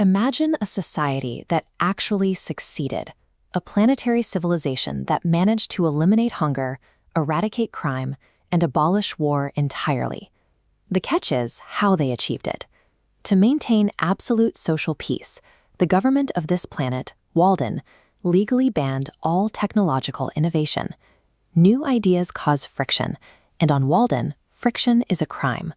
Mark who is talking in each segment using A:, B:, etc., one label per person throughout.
A: Imagine a society that actually succeeded, a planetary civilization that managed to eliminate hunger, eradicate crime, and abolish war entirely. The catch is how they achieved it. To maintain absolute social peace, the government of this planet, Walden, legally banned all technological innovation. New ideas cause friction, and on Walden, friction is a crime.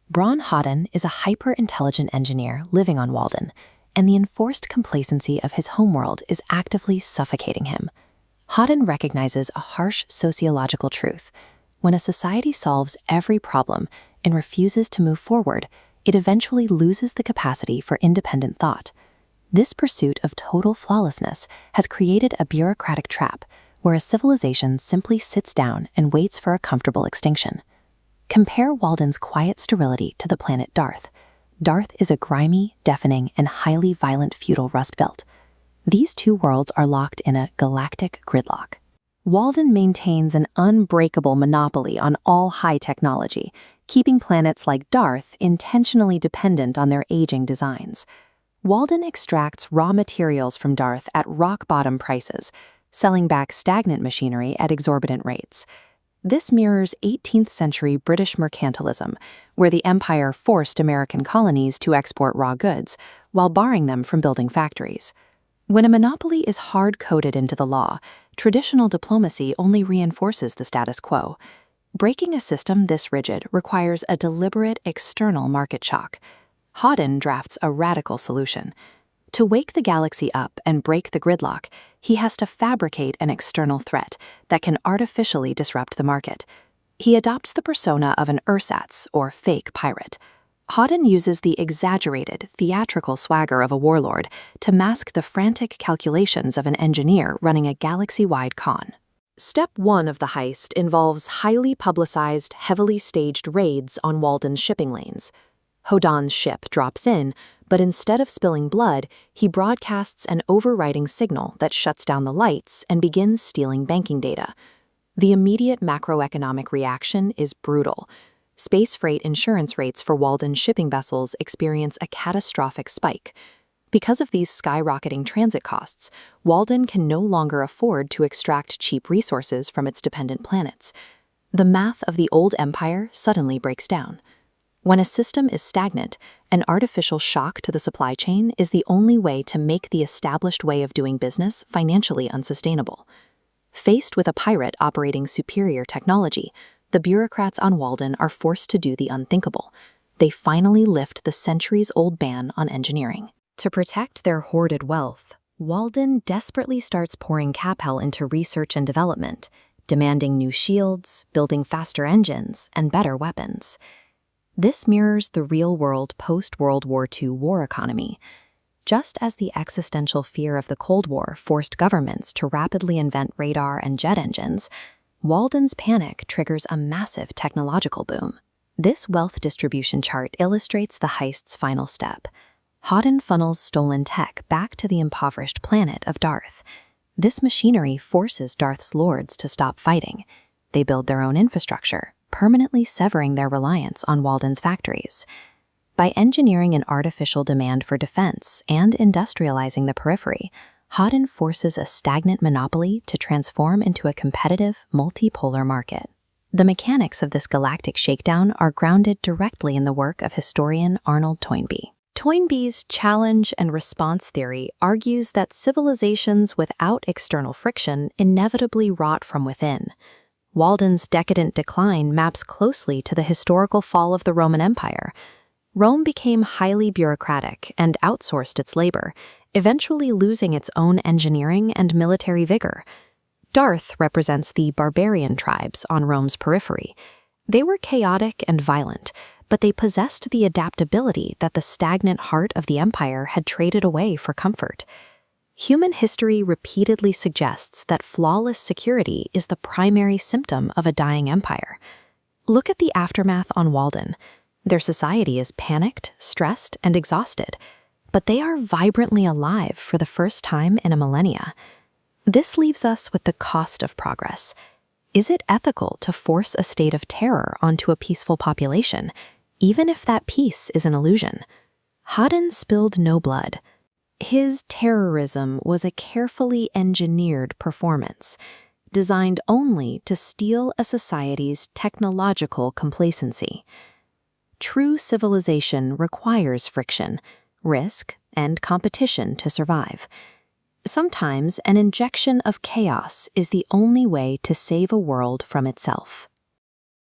A: Bron Hoddan is a hyper-intelligent engineer living on Walden, and the enforced complacency of his homeworld is actively suffocating him. Hoddan recognizes a harsh sociological truth. When a society solves every problem and refuses to move forward, it eventually loses the capacity for independent thought. This pursuit of total flawlessness has created a bureaucratic trap where a civilization simply sits down and waits for a comfortable extinction. Compare Walden's quiet sterility to the planet Darth. Darth is a grimy, deafening, and highly violent feudal rust belt. These two worlds are locked in a galactic gridlock. Walden maintains an unbreakable monopoly on all high technology, keeping planets like Darth intentionally dependent on their aging designs. Walden extracts raw materials from Darth at rock-bottom prices, selling back stagnant machinery at exorbitant rates. This mirrors 18th century British mercantilism, where the empire forced American colonies to export raw goods, while barring them from building factories. When a monopoly is hard-coded into the law, traditional diplomacy only reinforces the status quo. Breaking a system this rigid requires a deliberate external market shock. Hoddan drafts a radical solution. To wake the galaxy up and break the gridlock, he has to fabricate an external threat that can artificially disrupt the market. He adopts the persona of an Ersatz, or fake pirate. Hoddan uses the exaggerated, theatrical swagger of a warlord to mask the frantic calculations of an engineer running a galaxy-wide con. Step 1 of the heist involves highly publicized, heavily staged raids on Walden's shipping lanes. Hoddan's ship drops in, but instead of spilling blood, he broadcasts an overriding signal that shuts down the lights and begins stealing banking data. The immediate macroeconomic reaction is brutal. Space freight insurance rates for Walden's shipping vessels experience a catastrophic spike. Because of these skyrocketing transit costs, Walden can no longer afford to extract cheap resources from its dependent planets. The math of the old empire suddenly breaks down. When a system is stagnant, an artificial shock to the supply chain is the only way to make the established way of doing business financially unsustainable. Faced with a pirate operating superior technology, the bureaucrats on Walden are forced to do the unthinkable. They finally lift the centuries-old ban on engineering. To protect their hoarded wealth, Walden desperately starts pouring capital into research and development, demanding new shields, building faster engines, and better weapons. This mirrors the real-world post-World War II war economy. Just as the existential fear of the Cold War forced governments to rapidly invent radar and jet engines, Walden's panic triggers a massive technological boom. This wealth distribution chart illustrates the heist's final step. Hoddan funnels stolen tech back to the impoverished planet of Darth. This machinery forces Darth's lords to stop fighting. They build their own infrastructure, permanently severing their reliance on Walden's factories. By engineering an artificial demand for defense and industrializing the periphery, Hoddan forces a stagnant monopoly to transform into a competitive, multipolar market. The mechanics of this galactic shakedown are grounded directly in the work of historian Arnold Toynbee. Toynbee's challenge and response theory argues that civilizations without external friction inevitably rot from within. Walden's decadent decline maps closely to the historical fall of the Roman Empire. Rome became highly bureaucratic and outsourced its labor, eventually losing its own engineering and military vigor. Darth represents the barbarian tribes on Rome's periphery. They were chaotic and violent, but they possessed the adaptability that the stagnant heart of the empire had traded away for comfort. Human history repeatedly suggests that flawless security is the primary symptom of a dying empire. Look at the aftermath on Walden. Their society is panicked, stressed, and exhausted, but they are vibrantly alive for the first time in a millennia. This leaves us with the cost of progress. Is it ethical to force a state of terror onto a peaceful population, even if that peace is an illusion? Hoddan spilled no blood. His terrorism was a carefully engineered performance, designed only to steal a society's technological complacency. True civilization requires friction, risk, and competition to survive. Sometimes an injection of chaos is the only way to save a world from itself.